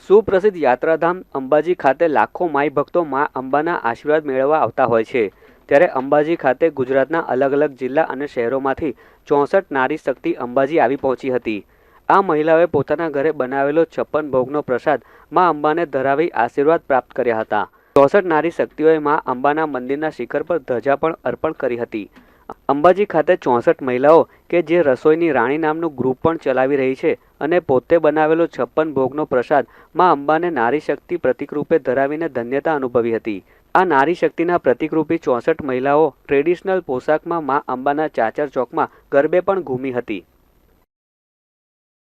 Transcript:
સુપ્રસિદ્ધ યાત્રાધામ અંબાજી ખાતે લાખો માઈ ભક્તો માં અંબાના આશીર્વાદ મેળવવા આવતા હોય છે। ત્યારે અંબાજી ખાતે ગુજરાતના અલગ અલગ જિલ્લા અને શહેરોમાંથી 64 નારી શક્તિ અંબાજી આવી પહોંચી હતી। આ મહિલાઓએ પોતાના ઘરે બનાવેલો 56 ભોગનો પ્રસાદ માં અંબાને ધરાવી આશીર્વાદ પ્રાપ્ત કર્યા હતા। 64 નારી શક્તિઓએ માં અંબાના મંદિરના શિખર પર ધજા પણ અર્પણ કરી હતી। અંબાજી ખાતે 64 મહિલાઓ કે જે રસોઈની રાણી નામનું ગ્રુપ પણ ચલાવી રહી છે અને પોતે બનાવેલો 56 ભોગનો પ્રસાદ માં અંબાને નારી શક્તિ પ્રતિકરૂપે ધરાવીને ધન્યતા અનુભવી હતી। આ નારી શક્તિના પ્રતિકરૂપી 64 મહિલાઓ ટ્રેડિશનલ પોશાકમાં માં અંબાના ચાચર ચોકમાં ગરબે પણ ઘૂમી હતી।